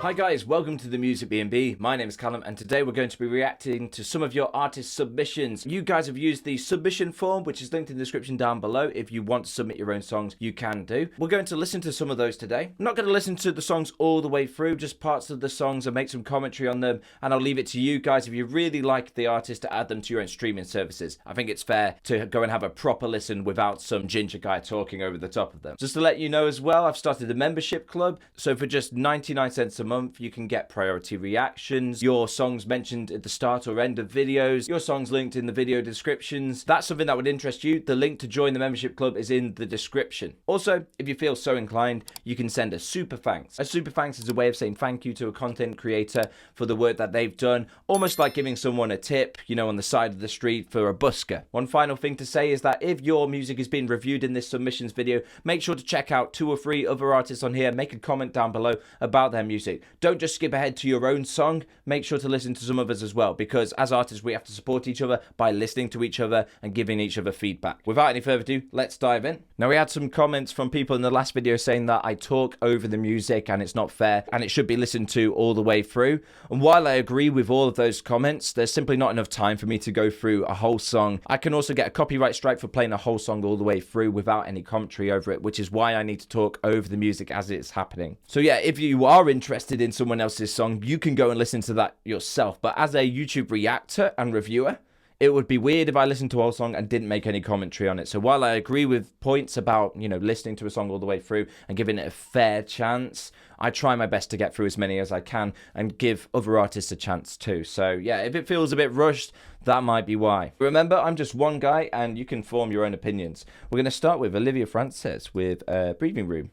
Hi guys, welcome to the Music B&B. My name is Callum and today we're going to be reacting to some of your artist submissions. You guys have used the submission form, which is linked in the description down below. If you want to submit your own songs, you can do. We're going to listen to some of those today. I'm not going to listen to the songs all the way through, just parts of the songs and make some commentary on them, and I'll leave it to you guys if you really like the artist to add them to your own streaming services. I think it's fair to go and have a proper listen without some ginger guy talking over the top of them. Just to let you know as well, I've started a membership club, so for just 99 cents a month, you can get priority reactions, your songs mentioned at the start or end of videos, your songs linked in the video descriptions. That's something that would interest you. The link to join the membership club is in the description. Also, if you feel so inclined, you can send a super thanks. A super thanks is a way of saying thank you to a content creator for the work that they've done, almost like giving someone a tip, you know, on the side of the street for a busker. One final thing to say is that if your music is being reviewed in this submissions video, make sure to check out 2 or 3 other artists on here, make a comment down below about their music. Don't just skip ahead to your own song, make sure to listen to some others as well, because as artists we have to support each other by listening to each other and giving each other feedback. Without any further ado, let's dive in. Now, we had some comments from people in the last video saying that I talk over the music and it's not fair and it should be listened to all the way through. And while I agree with all of those comments, there's simply not enough time for me to go through a whole song. I can also get a copyright strike for playing a whole song all the way through without any commentary over it, which is why I need to talk over the music as it's happening. So yeah, if you are interested in someone else's song, you can go and listen to that yourself. But as a YouTube reactor and reviewer, it would be weird if I listened to a whole song and didn't make any commentary on it. So while I agree with points about, you know, listening to a song all the way through and giving it a fair chance, I try my best to get through as many as I can and give other artists a chance too. So yeah, if it feels a bit rushed, that might be why. Remember, I'm just one guy and you can form your own opinions. We're going to start with Olivia Francis with Breathing Room.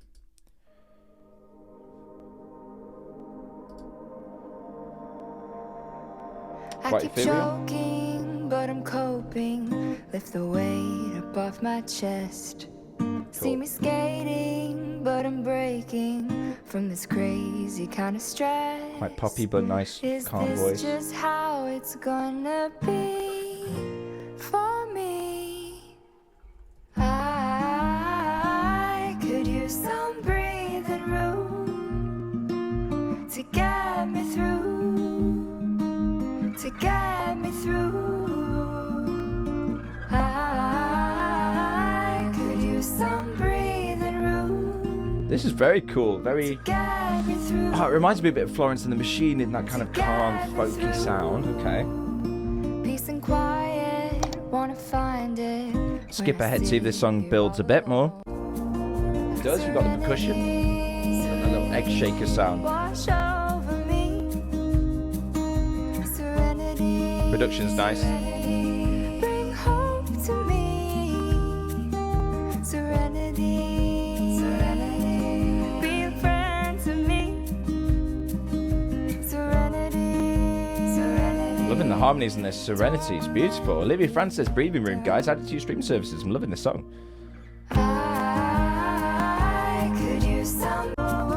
I keep choking, but I'm coping. Lift the weight above my chest. Cool. See me skating, but I'm breaking from this crazy kind of stress. Quite poppy, but nice, calm voice. Is this just how it's gonna be for me? I could use some breathing room to get me through. To get me through, I could use some breathing room. This is very cool, very... Oh, it reminds me a bit of Florence and the Machine in that kind of calm, folky sound. Okay. Peace and quiet, wanna find it. Skip ahead, see if this song builds a bit more. It does, we've got the percussion and a little egg shaker sound. Production's nice. Bring hope to me. Serenity. Serenity. Be a friend to me. Serenity. Serenity. Loving the harmonies in this. Serenity is beautiful. Olivia Francis, Breathing Room, guys. Added to your streaming services. I'm loving this song.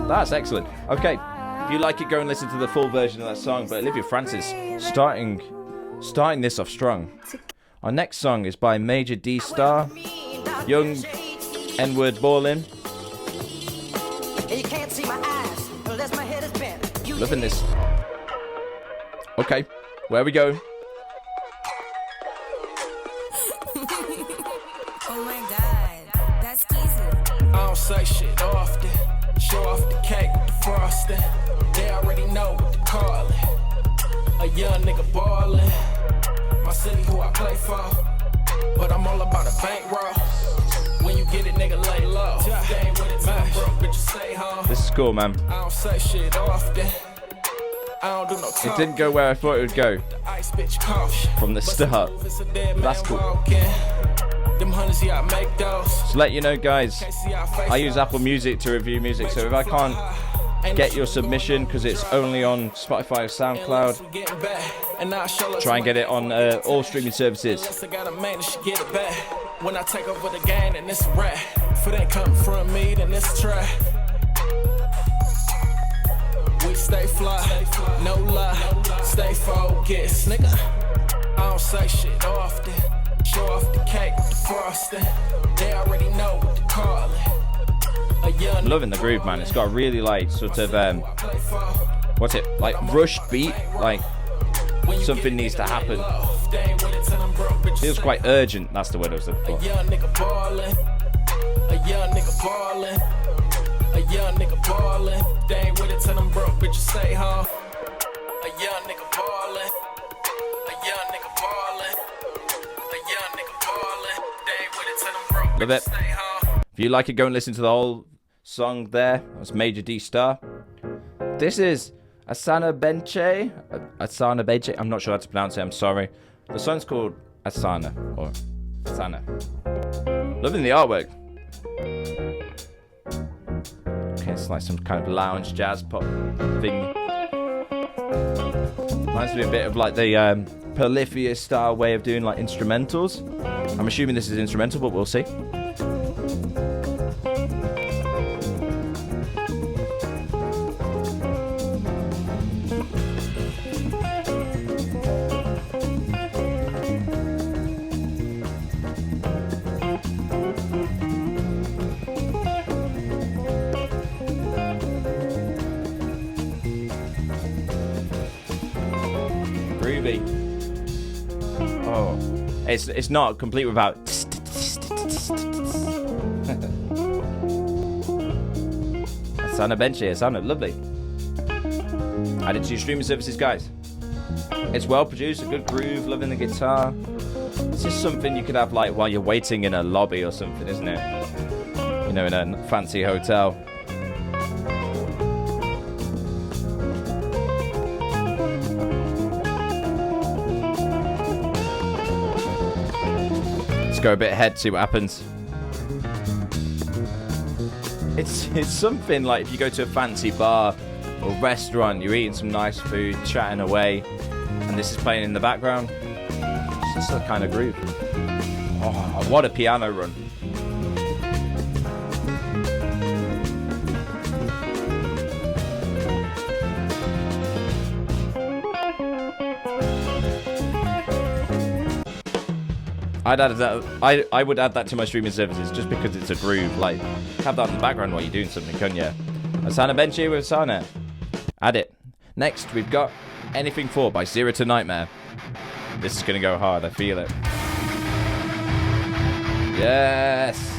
That's excellent. Okay, if you like it, go and listen to the full version of that song. But Olivia Francis starting this off strong. Our next song is by Major D Star, Young N-Word Ballin'. Loving this. Okay, where we go? Oh my god, that's easy. I don't say shit often. Show off the cake with the frosting. They already know what to call it. A young nigga ballin'. My city who I play for. But I'm all about a bankroll. When you get it, nigga, lay low. Stay with it, man. Broke, bitch, stay home. This is cool, man. I don't say shit often. I don't do no talk. It didn't go where I thought it would go from the start. That's cool. So let you know, guys, I use Apple Music to review music, so if I can't get your submission because it's only on Spotify or SoundCloud, try and get it on all streaming services. When I take over the game, and it's a rap. If it ain't coming from me, then it's a trap. We stay fly, no lie, stay focused, nigga. I don't say shit often. Show off the cake with the frosting. They already know what to call it. I'm loving the groove, man. It's got a really like sort of what's it, like rush beat, like something needs to happen. Feels quite urgent, that's the word I was looking for. A young nigga ballin', a young nigga ballin', a young nigga ballin'. They ain't with it till them broke bitches say, huh? A young nigga ballin', a young nigga ballin', a young nigga ballin'. They ain't with it till them broke Love bitches it. say, huh? If you like it, go and listen to the whole song there. That's Major D Star. This is Asana Benche. Asana Benche. I'm not sure how to pronounce it. I'm sorry. The song's called Asana or Asana. Loving the artwork. Okay, it's like some kind of lounge jazz pop thing. Reminds me a bit of like the Polyphia style way of doing like instrumentals. I'm assuming this is instrumental, but we'll see. Groovy. Oh, it's not complete without. Asana Benchi, Asana, lovely. Add it to your streaming services, guys. It's well produced, a good groove, loving the guitar. This is something you could have like while you're waiting in a lobby or something, isn't it? You know, in a fancy hotel. Go a bit ahead, see what happens. It's something like if you go to a fancy bar or restaurant, you're eating some nice food, chatting away, and this is playing in the background. It's just that kind of groove. Oh, what a piano run. I would add that to my streaming services just because it's a groove. Like, have that in the background while you're doing something, couldn't you? Asana Benchi with Asana. Add it. Next, we've got Anything For by Zero to Nightmare. This is going to go hard, I feel it. Yes!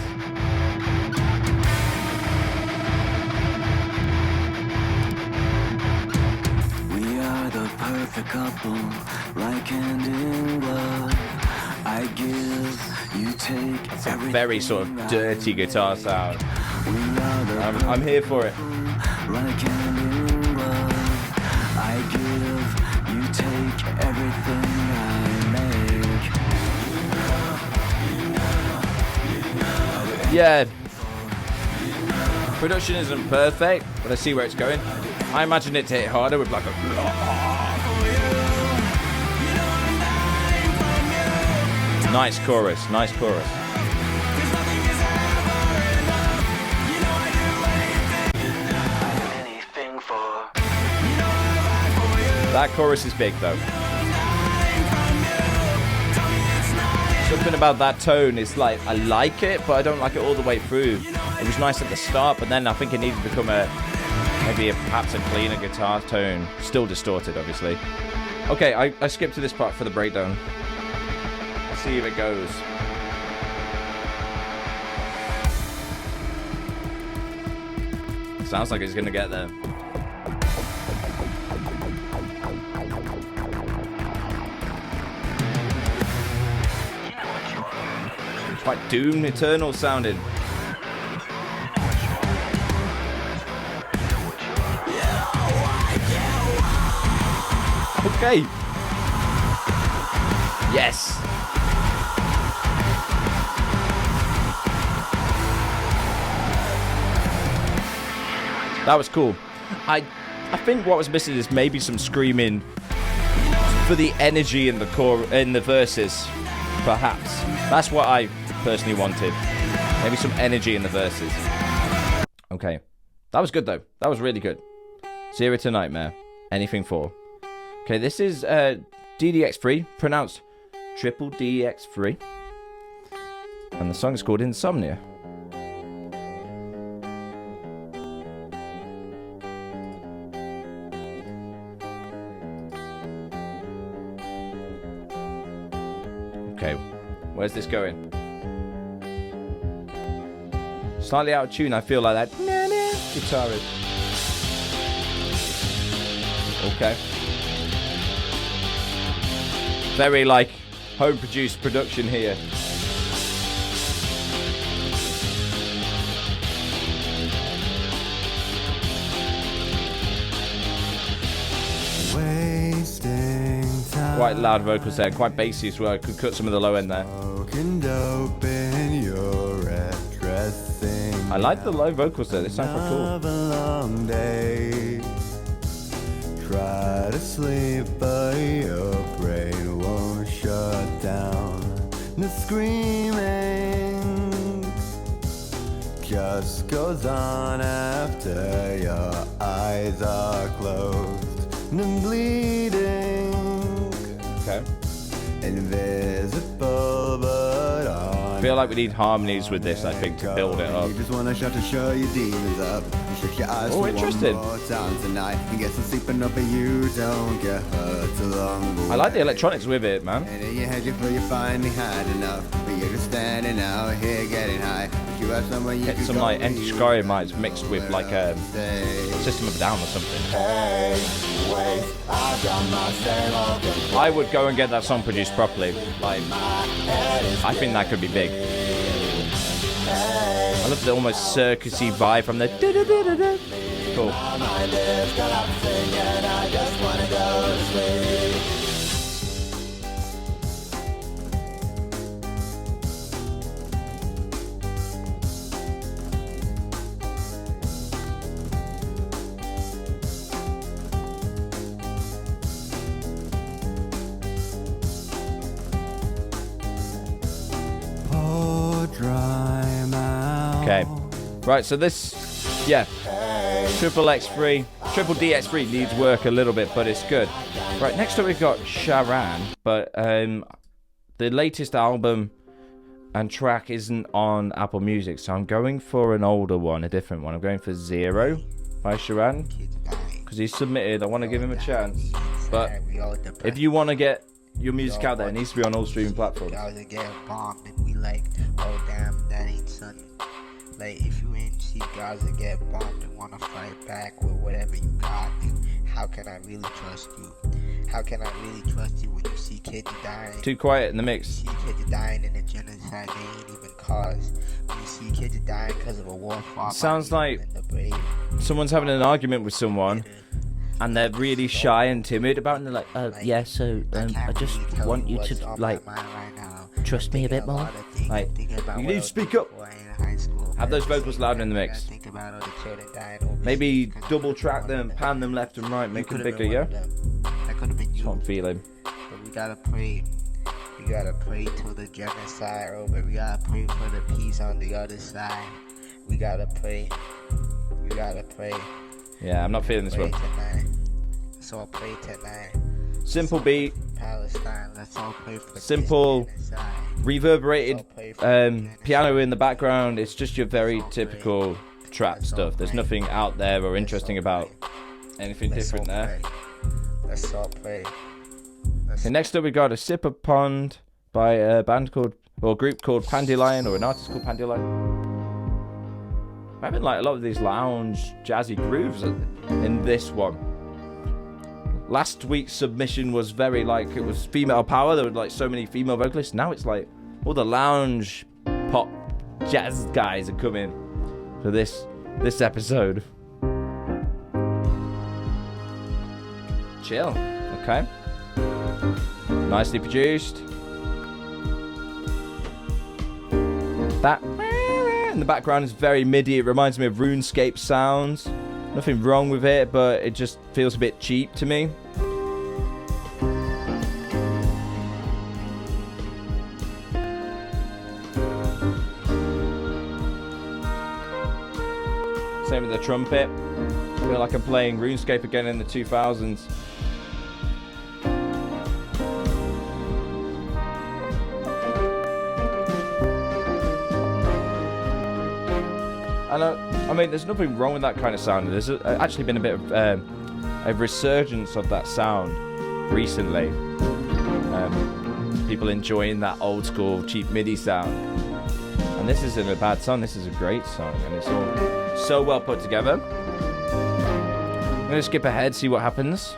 We are the perfect couple, like hand in glove. I give, you take. It's a very sort of dirty guitar sound. I'm here for it. Like hand in glove. I give, you take everything I make. Yeah. Production isn't perfect, but I see where it's going. I imagine it to hit harder with like a... Nice chorus, nice chorus. That chorus is big though. Something about that tone is like, I like it, but I don't like it all the way through. It was nice at the start, but then I think it needed to become perhaps a cleaner guitar tone. Still distorted, obviously. Okay, I skipped to this part for the breakdown. See if it goes. Sounds like it's gonna get there. It's quite Doom Eternal sounding. Okay. Yes. That was cool. I think what was missing is maybe some screaming for the energy in the verses, perhaps. That's what I personally wanted. Maybe some energy in the verses. Okay. That was good though. That was really good. Zero to Nightmare. Anything For. Okay, this is DDX3, pronounced triple DX3. And the song is called Insomnia. Okay, where's this going? Slightly out of tune, I feel like that guitar is. Okay. Very like home produced production here. Quite loud vocals there, quite bassy as well. I could cut some of the low end there. I like the low vocals there, they sound quite cool. Try to sleep, but your brain won't shut down. The screaming just goes on after your eyes are closed. And bleeding. Okay. Invisible, but on. I feel like we need harmonies with this, I think, to build it up. You just want to shut to show your demons up. You shake your eyes for interesting. One more time tonight and get some sleeping up, and you don't get hurt along the way. I like the electronics with it, man. And in your head you feel you finally had enough, but you're just standing out here getting high. You have somewhere you get some like anti-scary mics mixed with like a System of a Down or something. Hey, wait, I would go and get that song produced properly. Like, I think that could be big. I love the almost circusy vibe from the cool. Okay, right, so this, yeah, triple X3, triple DX3 needs work a little bit, but it's good. Right, next up we've got Sharan, but the latest album and track isn't on Apple Music, so I'm going for an older one, a different one. I'm going for Zero by Sharan, because he's submitted. I want to give him a chance, but if you want to get your music out there, it needs to be on all streaming platforms. Like, if you ain't see guys that get bombed and wanna fight back with whatever you got, how can I really trust you? How can I really trust you when you see kids dying? Too quiet in the mix. You see kids dying in a genocide they ain't even caused. When you see kids dying because of a war fought. Sounds like someone's having an argument with someone and they're really shy and timid about it, and they're like, yeah, so I just want you to, like, trust me a bit more. Like, you need to speak up. Have those vocals loud in the mix. Maybe double track them, pan them left and right, make them bigger, yeah? That could have been you. That's what I'm feeling. But we gotta pray. We gotta pray till the genocide over. We gotta pray for the peace on the other side. We gotta pray. We gotta pray. Yeah, I'm not feeling this one. Let's all pray tonight. Simple beat. Palestine. Let's all pray for simple, reverberated piano in the background. It's just your very typical trap stuff. There's nothing out there or interesting about anything different there. Let's all pray. Okay, next up we got A Sip of Pond by a band called, or a group called Pandelion, or an artist called Pandelion. I'm having like a lot of these lounge jazzy grooves in this one. Last week's submission was very like, it was female power. There were like so many female vocalists. Now it's like all the lounge pop jazz guys are coming for this episode. Chill. Okay. Nicely produced. That in the background is very MIDI. It reminds me of RuneScape sounds. Nothing wrong with it, but it just feels a bit cheap to me. Same with the trumpet. I feel like I'm playing RuneScape again in the 2000s. And I mean, there's nothing wrong with that kind of sound. There's actually been a bit of a resurgence of that sound recently. People enjoying that old school cheap MIDI sound. And this isn't a bad song. This is a great song, and it's all so well put together. I'm going to skip ahead, see what happens.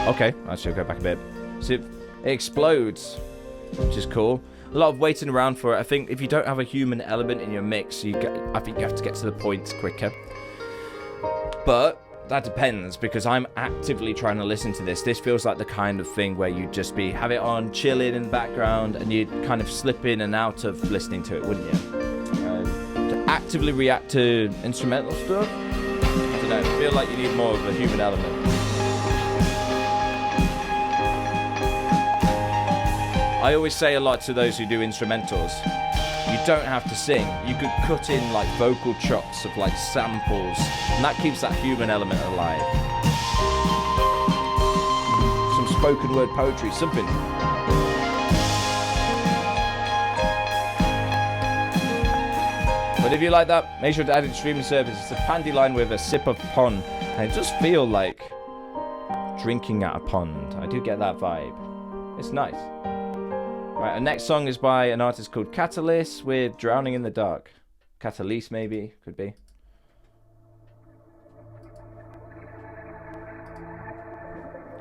Okay, actually I'll go back a bit. See, it explodes, which is cool. A lot of waiting around for it. I think if you don't have a human element in your mix, I think you have to get to the point quicker. But that depends, because I'm actively trying to listen to this. This feels like the kind of thing where you'd just have it on, chilling in the background, and you'd kind of slip in and out of listening to it, wouldn't you? To actively react to instrumental stuff, I don't know, I feel like you need more of a human element. I always say a lot to those who do instrumentals, you don't have to sing. You could cut in like vocal chops of like samples, and that keeps that human element alive. Some spoken word poetry, something. But if you like that, make sure to add it to streaming service. It's a pandy line with a sip of pond, and it does feel like drinking at a pond. I do get that vibe. It's nice. Right, our next song is by an artist called Catalyst with Drowning in the Dark. Catalyst, maybe, could be.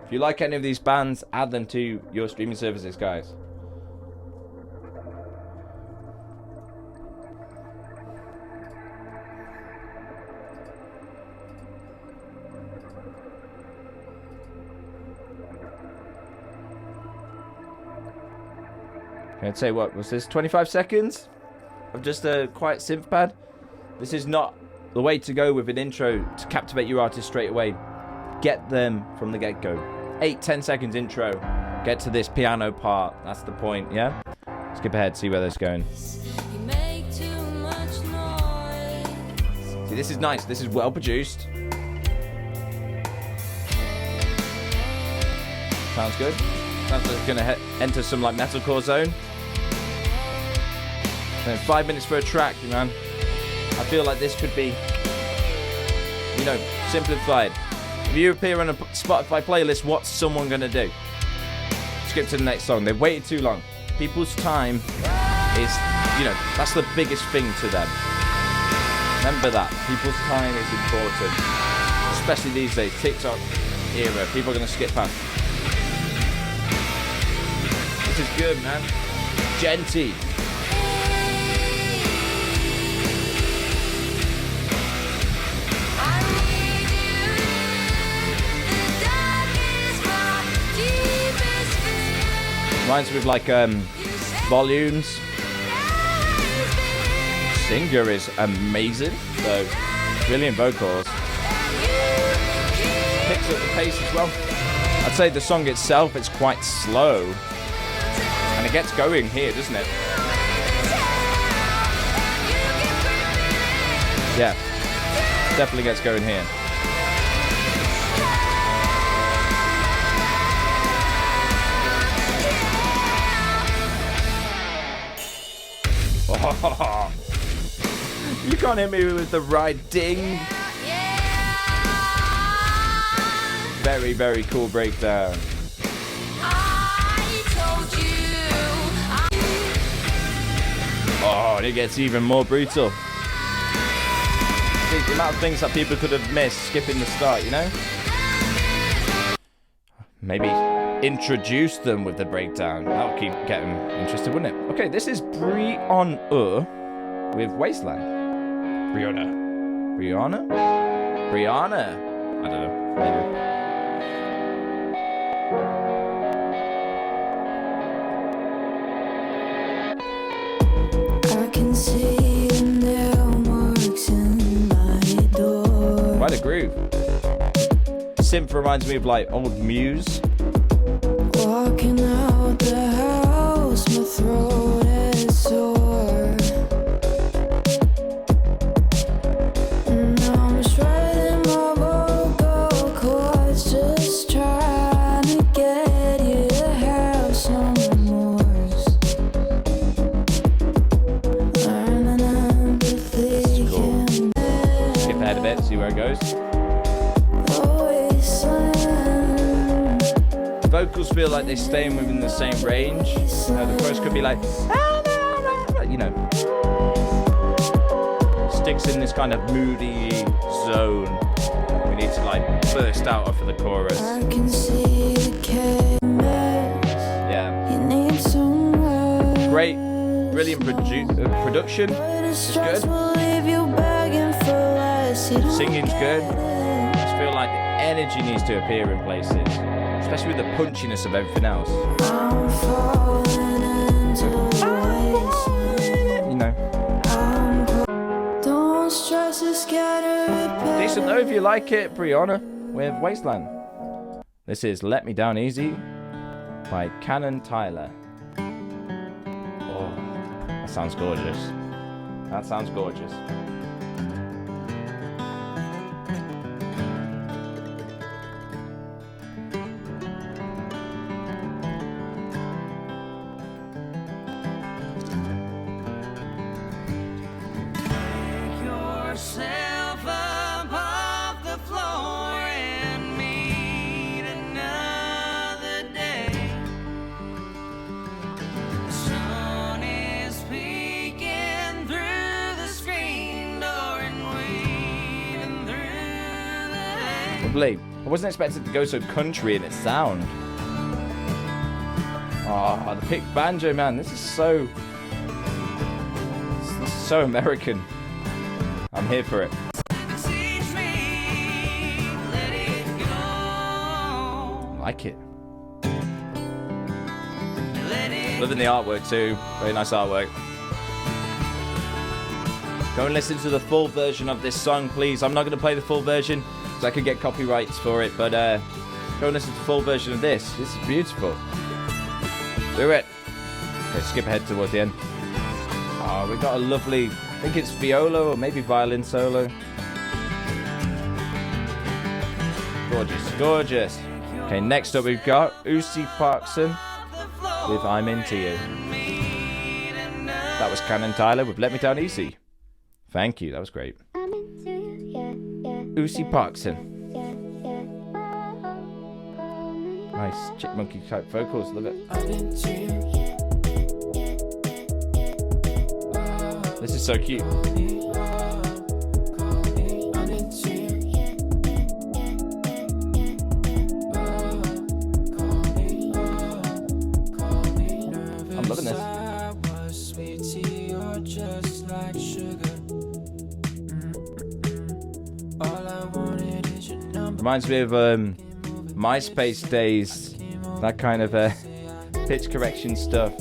If you like any of these bands, add them to your streaming services, guys. I'd say, what was this, 25 seconds of just a quiet synth pad? This is not the way to go with an intro to captivate your artist straight away. Get them from the get-go. 8-10 seconds intro, get to this piano part, that's the point. Yeah, skip ahead, see where this is going. See, this is nice, this is well produced. Sounds good. Sounds like it's gonna enter some like metalcore zone. And 5 minutes for a track, man. I feel like this could be, you know, simplified. If you appear on a Spotify playlist, what's someone gonna do? Skip to the next song. They've waited too long. People's time is, you know, that's the biggest thing to them. Remember that. People's time is important. Especially these days, TikTok era. People are gonna skip past. This is good, man. Genty. Reminds me of like Volumes. Singer is amazing, so brilliant vocals. Picks up the pace as well. I'd say the song itself is quite slow, and it gets going here, doesn't it? Yeah, definitely gets going here. Oh, you can't hit me with the right ding. Very, very cool breakdown. Oh, and it gets even more brutal. The amount of things that people could have missed skipping the start, you know? Maybe introduce them with the breakdown. That would keep getting interested, wouldn't it? Okay, this is Brianna with Wasteland. Brianna. I don't know. Maybe. I can see the nail marks in my door. Quite a groove. Synth reminds me of like old Muse. Walking out the house, my throat is sore. And I'm just writing my vocal chords, just trying to get you to have some remorse. Learning empathy. Skip ahead a bit, see where it goes. vocals feel like they're staying within the same range. The chorus could be like, you know, sticks in this kind of moody zone. We need to like burst out for the chorus. Yeah. Great, brilliant production. It's good. Singing's good. I just feel like the energy needs to appear in places, especially with the punchiness of everything else. You know. Decent though if you like it, Brianna with Wasteland. This is Let Me Down Easy by Cannon Tyler. Oh, that sounds gorgeous. That sounds gorgeous. I wasn't expecting it to go so country in its sound. Oh, the picked banjo, man. This is so American. I'm here for it. I like it. Loving the artwork too. Very nice artwork. Go and listen to the full version of this song, please. I'm not going to play the full version because I could get copyrights for it, but go and listen to the full version of this. This is beautiful. Do it. Okay, skip ahead towards the end. Oh, we got a lovely, I think it's viola or maybe violin solo. Gorgeous, gorgeous. Okay, next up we've got Uzi Parkson with I'm Into You. That was Cannon Tyler with Let Me Down Easy. Thank you, that was great. Uzi Parkson. Nice chipmunky type vocals, love it. This is so cute. I'm loving this. Reminds me of MySpace days, that kind of pitch correction stuff.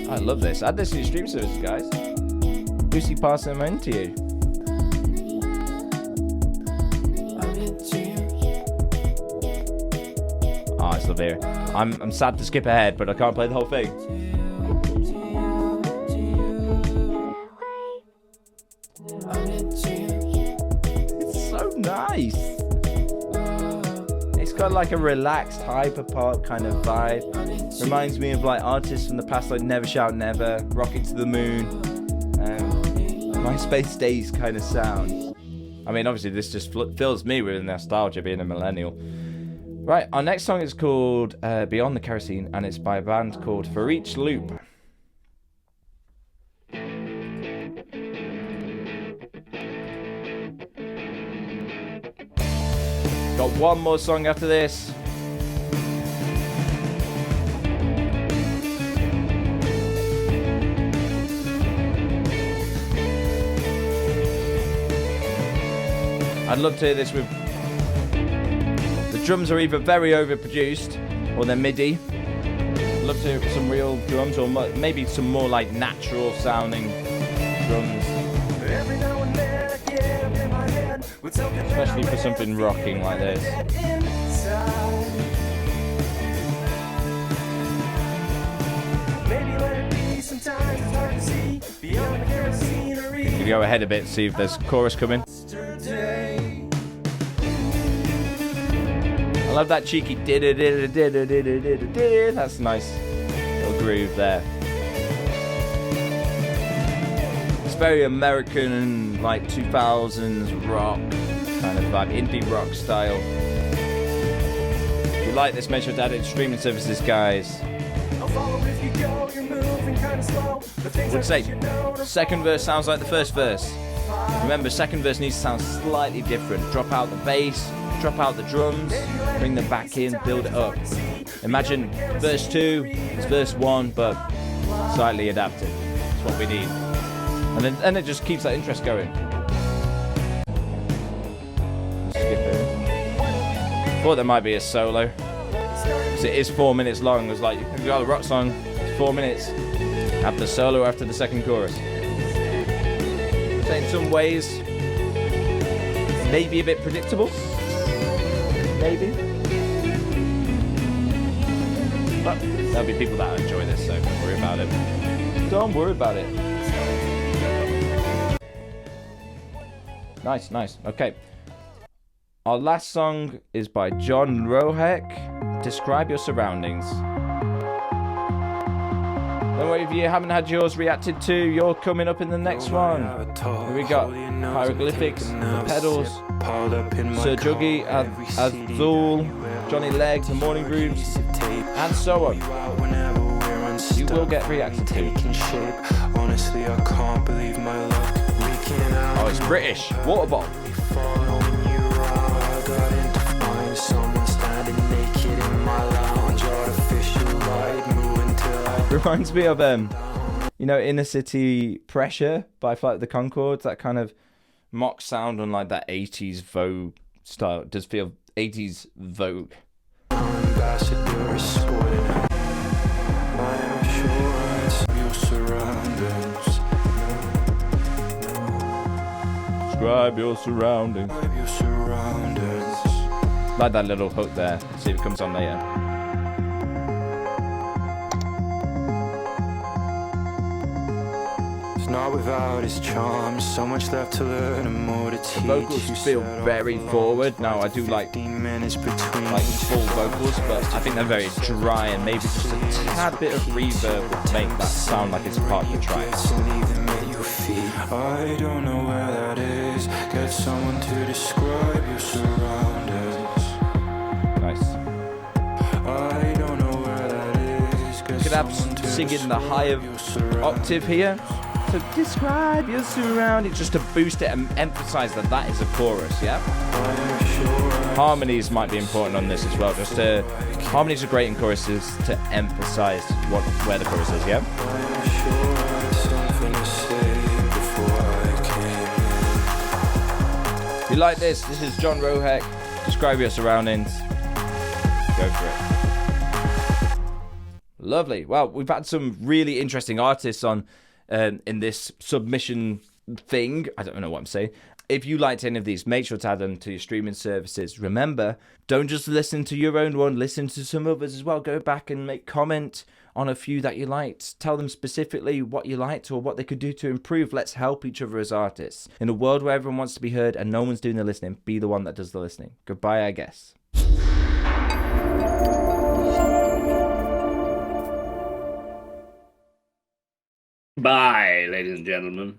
I love this. Add this to your stream services, guys. Lucy Parson, I'm into you. Oh, it's lovely. I'm sad to skip ahead, but I can't play the whole thing. It's so nice. It's got like a relaxed hyperpop kind of vibe. Reminds me of like artists from the past, like Never Shout Never, Rocket to the Moon, MySpace days kind of sound. I mean, obviously this just fills me with nostalgia being a millennial. Right, our next song is called Beyond the Kerosene, and it's by a band called For Each Loop. Got one more song after this. I'd love to hear this with... The drums are either very overproduced or they're MIDI. I'd love to hear some real drums or maybe some more like natural sounding drums. Especially for something rocking like this. You go ahead a bit, see if there's chorus coming. I love that cheeky that's a nice little groove there. It's very American and like 2000s rock kind of vibe, indie rock style. If you like this, make sure to add it to streaming services, guys. Would say second verse sounds like the first verse. Remember, second verse needs to sound slightly different. Drop out the bass, drop out the drums, bring them back in, build it up. Imagine verse 2 is verse 1, but slightly adapted. That's what we need. And it just keeps that interest going. Skip it. Thought there might be a solo. Because it is 4 minutes long. It's like, you got a rock song, it's 4 minutes. Have the solo after the second chorus. So in some ways, maybe a bit predictable. Maybe. But there'll be people that enjoy this, so don't worry about it. Don't worry about it. Nice, nice. Okay. Our last song is by John Rohek. Describe your surroundings. Don't worry if you haven't had yours reacted to, you're coming up in the next one. Here we got Hieroglyphics, The Pedals, Sir Juggy, Azul, Johnny Legg, The Morning Grooves, and so on. You will get reacted to. Honestly, I can't believe my luck. Oh, it's British. Waterball. Reminds me of you know, Inner City Pressure by Flight of the Conchords. That kind of mock sound on like that 80s Vogue style. It does feel 80s Vogue. Describe your surroundings. Like that little hook there. See if it comes on later. It's not without its charm. So much left to learn and more to teach. The vocals feel very forward. Now I do like full vocals, but I think they're very dry, and maybe just a tad bit of reverb would make that sound like it's part of the track. I don't know where that is. Get someone to describe your surroundings. Nice. I don't know where that is. Could have singing the higher octave here. So describe your surroundings, just to boost it and emphasize that that is a chorus, yeah? Harmonies might be important on this as well. Just harmonies are great in choruses to emphasize where the chorus is, yeah? If you like this is John Rohek. Describe your surroundings. Go for it. Lovely. Well, we've had some really interesting artists on in this submission thing. I don't know what I'm saying. If you liked any of these, make sure to add them to your streaming services. Remember, don't just listen to your own one, listen to some others as well. Go back and make comment on a few that you liked. Tell them specifically what you liked or what they could do to improve. Let's help each other as artists. In a world where everyone wants to be heard and no one's doing the listening, be the one that does the listening. Goodbye, I guess. Bye, ladies and gentlemen.